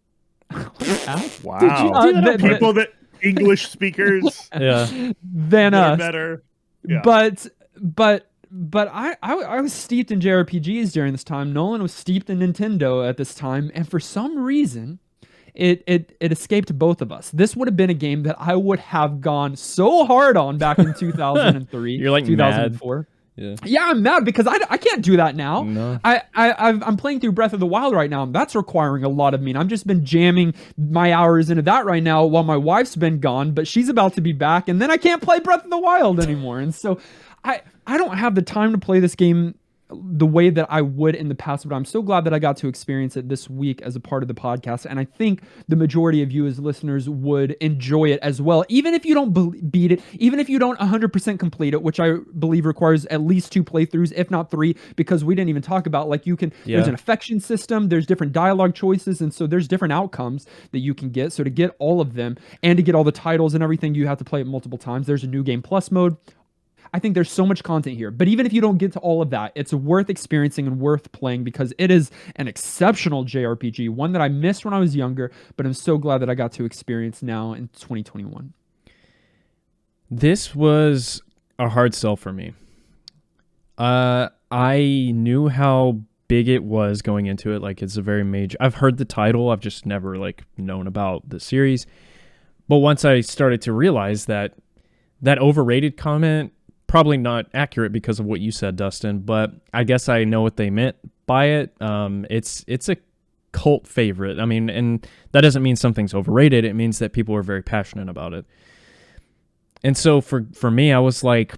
Wow. People that English speakers.
Yeah.
Than us.
Better. Yeah.
But I was steeped in JRPGs during this time. Nolan was steeped in Nintendo at this time, and for some reason, it escaped both of us. This would have been a game that I would have gone so hard on back in 2003.
You're like
2004.
mad.
Yeah, I'm mad because I can't do that now.
No.
I'm playing through Breath of the Wild right now, and that's requiring a lot of me. And I've just been jamming my hours into that right now while my wife's been gone, but she's about to be back, and then I can't play Breath of the Wild anymore. And so I don't have the time to play this game the way that I would in the past, but I'm so glad that I got to experience it this week as a part of the podcast. And I think the majority of you as listeners would enjoy it as well. Even if you don't beat it, even if you don't 100% complete it, which I believe requires at least 2 playthroughs, if not 3, because we didn't even talk about, like, there's an affection system, there's different dialogue choices. And so there's different outcomes that you can get. So to get all of them and to get all the titles and everything, you have to play it multiple times. There's a New Game Plus mode. I think there's so much content here. But even if you don't get to all of that, it's worth experiencing and worth playing because it is an exceptional JRPG, one that I missed when I was younger, but I'm so glad that I got to experience now in 2021.
This was a hard sell for me. I knew how big it was going into it. Like, it's a very major... I've heard the title. I've just never, known about the series. But once I started to realize that overrated comment... Probably not accurate because of what you said, Dustin, but I guess I know what they meant by it. It's a cult favorite. I mean, and that doesn't mean something's overrated. It means that people are very passionate about it. And so for me, I was like,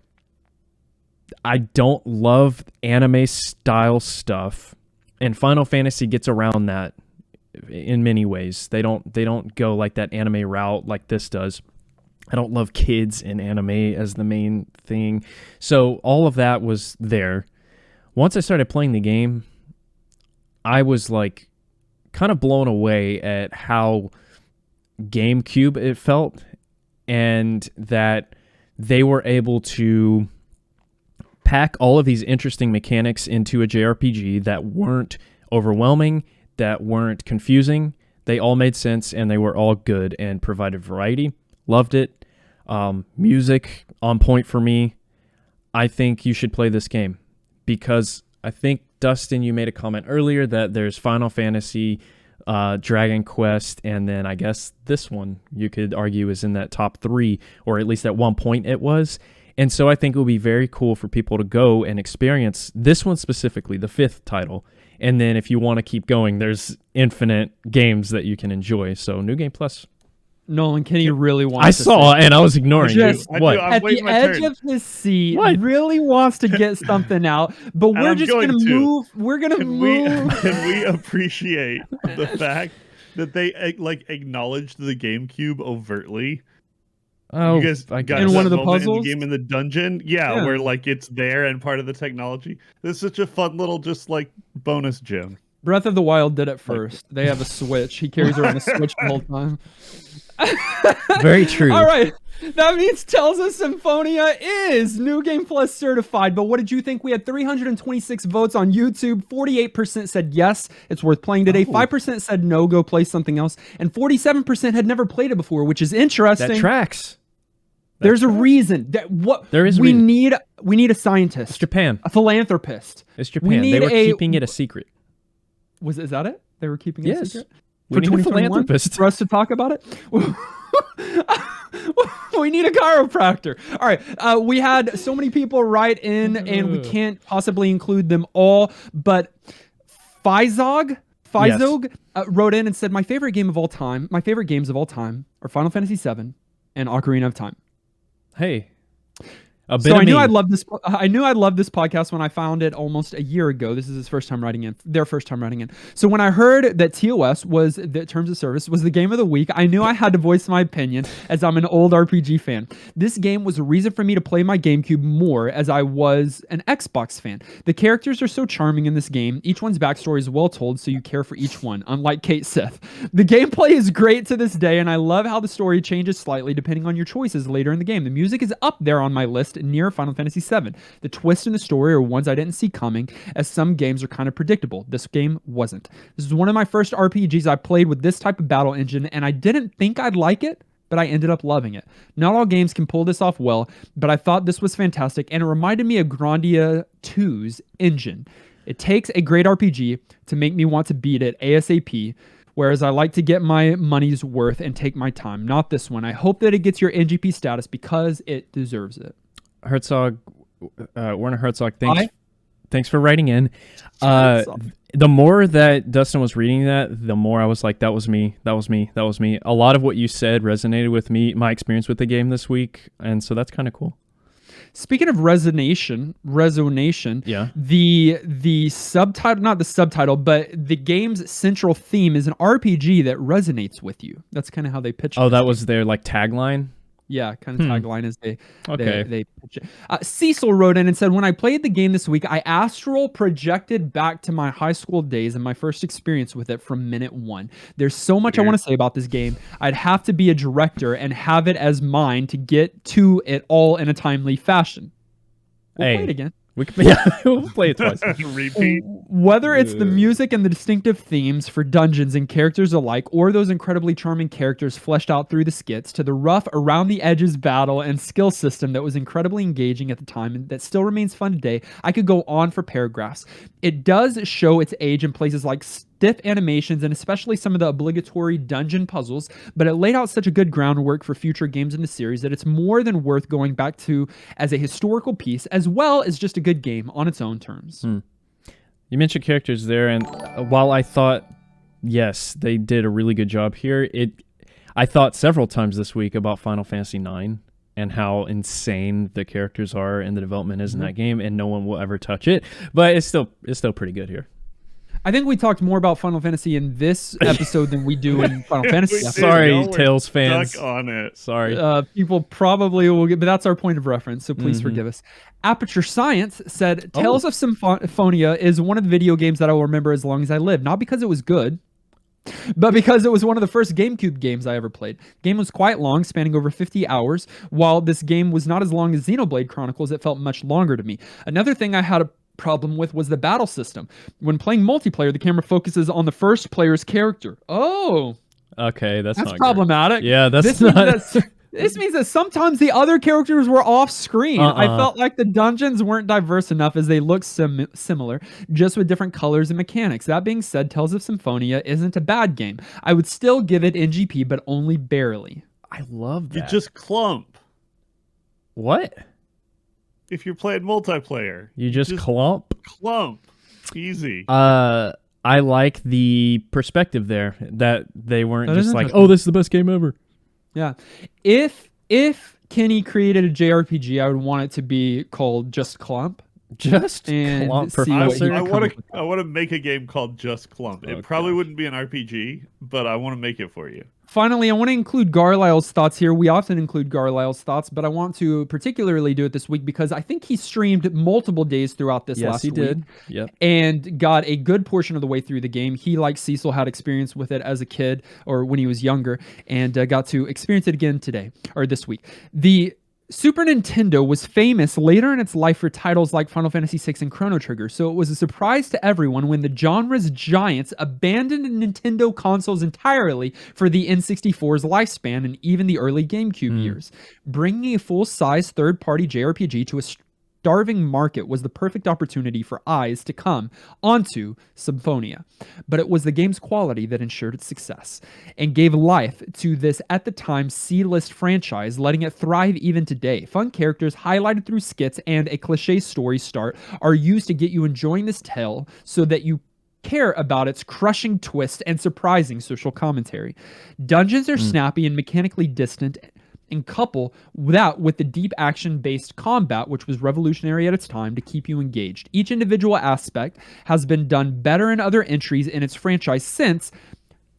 I don't love anime style stuff, and Final Fantasy gets around that in many ways. They don't go like that anime route like this does. I don't love kids in anime as the main thing. So all of that was there. Once I started playing the game, I was like kind of blown away at how GameCube it felt, and that they were able to pack all of these interesting mechanics into a JRPG that weren't overwhelming, that weren't confusing. They all made sense, and they were all good and provided variety. Loved it. Music on point for me. I think you should play this game because I think, Dustin, you made a comment earlier that there's Final Fantasy, Dragon Quest, and then I guess this one you could argue is in that top 3, or at least at one point it was. And so I think it would be very cool for people to go and experience this one specifically, the 5th title. And then if you want to keep going, there's infinite games that you can enjoy. So New Game Plus.
Nolan, Kenny really wants
I saw, and I was ignoring you.
What? At the edge of his seat, really wants to get something out, but we're just going to move. We're going to move.
Can we appreciate the fact that they acknowledged the GameCube overtly?
Oh,
you guys got
in one of the puzzles,
in the game in the dungeon, yeah, where it's there and part of the technology. This is such a fun little bonus gem.
Breath of the Wild did it first. They have a Switch. He carries around a Switch the whole time.
Very true.
All right. That means tells us Symphonia is New Game Plus certified. But what did you think? We had 326 votes on YouTube. 48% said yes, it's worth playing today. 5% said no, go play something else. And 47% had never played it before, which is interesting.
That tracks.
There's a reason that
There is a
we
reason.
need a scientist.
It's Japan.
A philanthropist.
It's Japan. They were keeping it a secret.
Is that it? They were keeping it a secret?
We need a philanthropist
for us to talk about it? We need a chiropractor. All right. We had so many people write in, and we can't possibly include them all, but Fizog wrote in and said, my favorite games of all time are Final Fantasy VII and Ocarina of Time.
Hey.
So I knew I'd love this. I knew I'd love this podcast when I found it almost a year ago. This is their first time writing in. So when I heard that TOS was the Terms of Service was the game of the week, I knew I had to voice my opinion as I'm an old RPG fan. This game was a reason for me to play my GameCube more as I was an Xbox fan. The characters are so charming in this game. Each one's backstory is well told, so you care for each one, unlike Kate Sith. The gameplay is great to this day, and I love how the story changes slightly depending on your choices later in the game. The music is up there on my list near Final Fantasy VII. The twists in the story are ones I didn't see coming, as some games are kind of predictable. This game wasn't. This is one of my first RPGs I played with this type of battle engine, and I didn't think I'd like it, but I ended up loving it. Not all games can pull this off well, but I thought this was fantastic, and it reminded me of Grandia 2's engine. It takes a great RPG to make me want to beat it ASAP, whereas I like to get my money's worth and take my time. Not this one. I hope that it gets your NGP status because it deserves it.
Herzog, Werner Herzog, thanks for writing in. The more that Dustin was reading that, the more I was like, that was me. A lot of what you said resonated with me, my experience with the game this week, and so that's kind of cool.
Speaking of resonation,
yeah.
The subtitle, not the subtitle, but the game's central theme is an RPG that resonates with you. That's kind of how they pitch it.
Oh, that was their like tagline?
Yeah, kind of tagline is they pitch it. Cecil wrote in and said, when I played the game this week, I astral projected back to my high school days and my first experience with it from minute one. There's so much I want to say about this game. I'd have to be a director and have it as mine to get to it all in a timely fashion. We'll play it again.
We'll play it twice.
Repeat.
Whether it's the music and the distinctive themes for dungeons and characters alike, or those incredibly charming characters fleshed out through the skits, to the rough around the edges battle and skill system that was incredibly engaging at the time and that still remains fun today, I could go on for paragraphs. It does show its age in places like stiff animations and especially some of the obligatory dungeon puzzles, but it laid out such a good groundwork for future games in the series that it's more than worth going back to as a historical piece, as well as just a good game on its own terms.
You mentioned characters there, and while I thought, yes, they did a really good job here, I thought several times this week about Final Fantasy IX and how insane the characters are and the development is in that game, and no one will ever touch it, but it's still pretty good here.
I think we talked more about Final Fantasy in this episode than we do in Final Fantasy.
Sorry, Tales fans.
Stuck on it.
Sorry.
People probably will get, but that's our point of reference, so please forgive us. Aperture Science said, Tales of Symphonia is one of the video games that I will remember as long as I live. Not because it was good, but because it was one of the first GameCube games I ever played. The game was quite long, spanning over 50 hours. While this game was not as long as Xenoblade Chronicles, it felt much longer to me. Another thing I had a problem with was the battle system. When playing multiplayer, the camera focuses on the first player's character. Oh,
okay, that's not
problematic.
Good. Yeah, that's not.
This means that sometimes the other characters were off screen. I felt like the dungeons weren't diverse enough as they looked similar, just with different colors and mechanics. That being said, Tales of Symphonia isn't a bad game. I would still give it NGP, but only barely.
I love that.
You just clump.
What?
If you're playing multiplayer.
You just clump?
Clump. Easy.
I like the perspective there, that they weren't just like, oh, this is the best game ever.
Yeah. If Kenny created a JRPG, I would want it to be called Just Clump.
Just Clump, Professor.
I want to make a game called Just Clump. It probably wouldn't be an RPG, but I want to make it for you.
Finally, I want to include Garlyle's thoughts here. We often include Garlyle's thoughts, but I want to particularly do it this week because I think he streamed multiple days throughout this last week. Yes, he did. Yep. And got a good portion of the way through the game. He, like Cecil, had experience with it as a kid or when he was younger and got to experience it again today or this week. The Super Nintendo was famous later in its life for titles like Final Fantasy VI and Chrono Trigger, so it was a surprise to everyone when the genre's giants abandoned Nintendo consoles entirely for the N64's lifespan and even the early GameCube years. Bringing a full-size third-party JRPG to a starving market was the perfect opportunity for eyes to come onto Symphonia. But it was the game's quality that ensured its success and gave life to this at the time C-list franchise, letting it thrive even today. Fun characters highlighted through skits and a cliche story start are used to get you enjoying this tale so that you care about its crushing twist and surprising social commentary. Dungeons are snappy and mechanically distant, and couple that with the deep action-based combat, which was revolutionary at its time, to keep you engaged. Each individual aspect has been done better in other entries in its franchise since,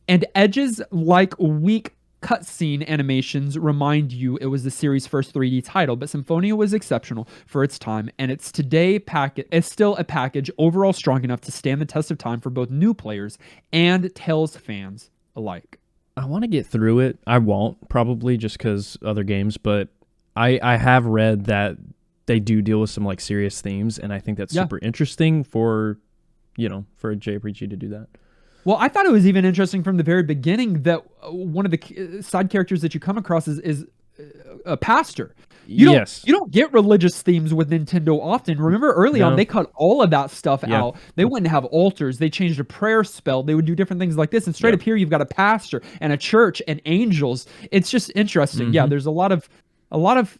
and edges like weak cutscene animations remind you it was the series' first 3D title, but Symphonia was exceptional for its time, and it's still a package overall strong enough to stand the test of time for both new players and Tales fans alike.
I want to get through it. I won't, probably, just because other games, but I have read that they do deal with some like serious themes, and I think that's super interesting for a JRPG to do that.
Well, I thought it was even interesting from the very beginning that one of the side characters that you come across is a pastor. You don't get religious themes with Nintendo often. Remember early on, they cut all of that stuff out. They wouldn't have altars. They changed a prayer spell. They would do different things like this. And straight up here, you've got a pastor and a church and angels. It's just interesting. Yeah, there's a lot of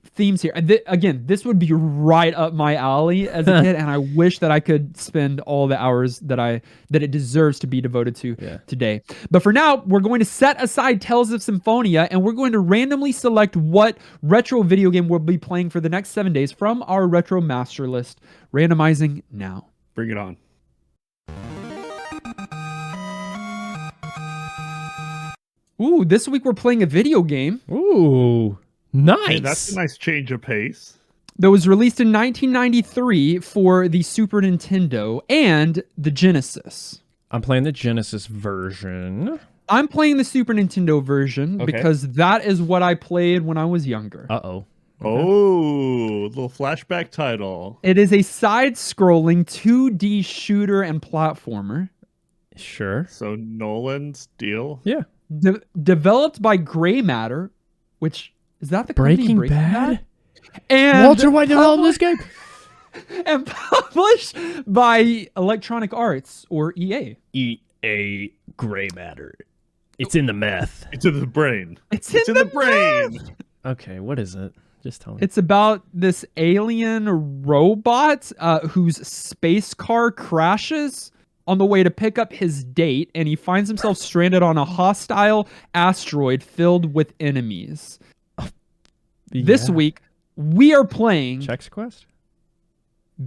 themes here. And again, this would be right up my alley as a kid, and I wish that I could spend all the hours that it deserves to be devoted to today. But for now, we're going to set aside Tales of Symphonia, and we're going to randomly select what retro video game we'll be playing for the next 7 days from our retro master list. Randomizing now.
Bring it on.
Ooh, this week we're playing a video game.
Ooh. Nice.
Hey, that's a nice change of pace.
That was released in 1993 for the Super Nintendo and the Genesis.
I'm playing the Genesis version.
I'm playing the Super Nintendo version because that is what I played when I was younger.
Uh-oh.
Okay. Oh, little flashback title.
It is a side-scrolling 2D shooter and platformer.
Sure.
So Nolan's deal?
Yeah.
Developed by Gray Matter, which... Is that the
Breaking Bad?
And
Walter White developed this game?
And published by Electronic Arts, or EA.
EA Gray Matter. It's in the meth.
It's in the brain.
It's in the brain.
Okay, what is it? Just tell me.
It's about this alien robot whose space car crashes on the way to pick up his date, and he finds himself stranded on a hostile asteroid filled with enemies. This week, we are playing
Chex Quest?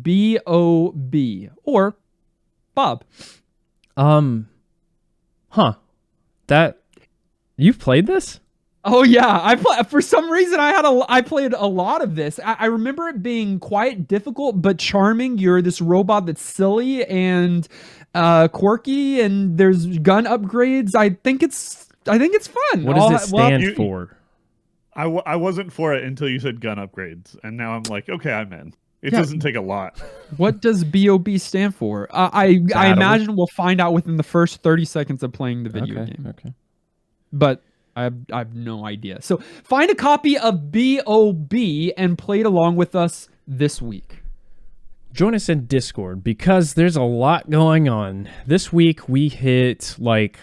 B.O.B. or Bob.
That you've played this?
Oh yeah, for some reason I played a lot of this. I remember it being quite difficult but charming. You're this robot that's silly and quirky, and there's gun upgrades. I think it's fun.
What does it stand for?
I wasn't for it until you said gun upgrades, and now I'm like, okay, I'm in. It doesn't take a lot.
What does BOB stand for? I imagine we'll find out within the first 30 seconds of playing the video game.
Okay.
But I have no idea. So find a copy of BOB and play it along with us this week.
Join us in Discord because there's a lot going on. This week we hit like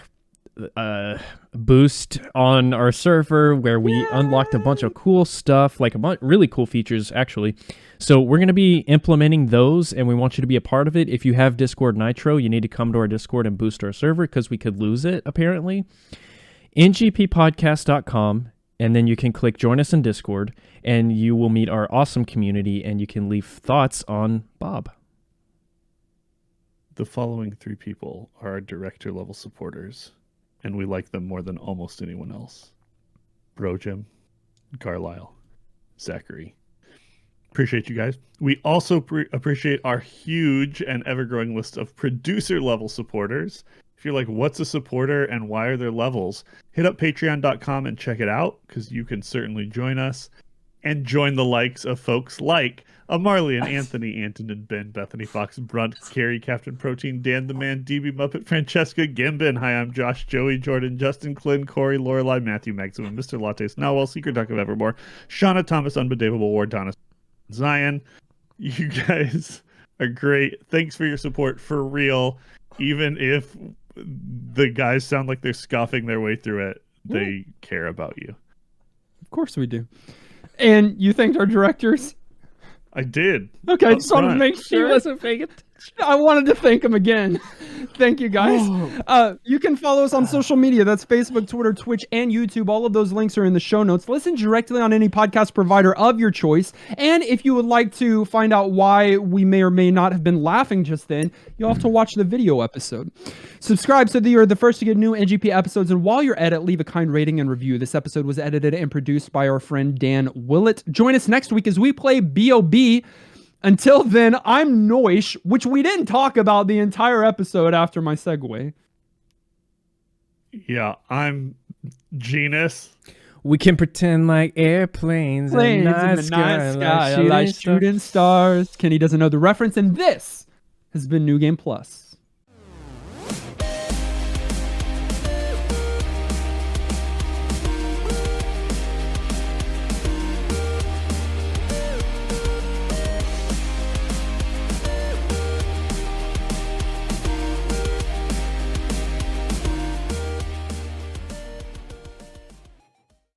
boost on our server where we unlocked a bunch of cool stuff, like really cool features actually. So we're going to be implementing those, and we want you to be a part of it. If you have Discord Nitro, you need to come to our Discord and boost our server because we could lose it apparently. ngppodcast.com, and then you can click join us in Discord, and you will meet our awesome community, and you can leave thoughts on Bob.
The following 3 people are our director level supporters, and we like them more than almost anyone else. Bro Jim, Carlisle, Zachary. Appreciate you guys. We also appreciate our huge and ever-growing list of producer-level supporters. If you're like, what's a supporter and why are there levels? Hit up patreon.com and check it out, because you can certainly join us. and join the likes of folks like Marley Anthony, Antonin, Ben, Bethany, Fox, Brunt, Carrie, Captain Protein, Dan the Man, DB Muppet, Francesca, Gimbin. Hi, I'm Josh, Joey, Jordan, Justin, Clint, Corey, Lorelai, Matthew, Maximum, Mr. Lattes, Nowell, Secret Duck of Evermore, Shauna, Thomas, Unbelievable, Ward, Donna, Zion. You guys are great. Thanks for your support, for real. Even if the guys sound like they're scoffing their way through it, they care about you.
Of course we do. And you thanked our directors?
I did.
Okay, I just wanted to make sure.
He wasn't paying attention.
I wanted to thank him again. Thank you, guys. You can follow us on social media. That's Facebook, Twitter, Twitch, and YouTube. All of those links are in the show notes. Listen directly on any podcast provider of your choice. And if you would like to find out why we may or may not have been laughing just then, you'll have to watch the video episode. Subscribe so that you're the first to get new NGP episodes. And while you're at it, leave a kind rating and review. This episode was edited and produced by our friend Dan Willett. Join us next week as we play B.O.B. Until then, I'm Noish, which we didn't talk about the entire episode after my segue.
Yeah, I'm Genus.
We can pretend like airplanes in the night sky,
like shooting stars. Kenny doesn't know the reference, and this has been New Game Plus.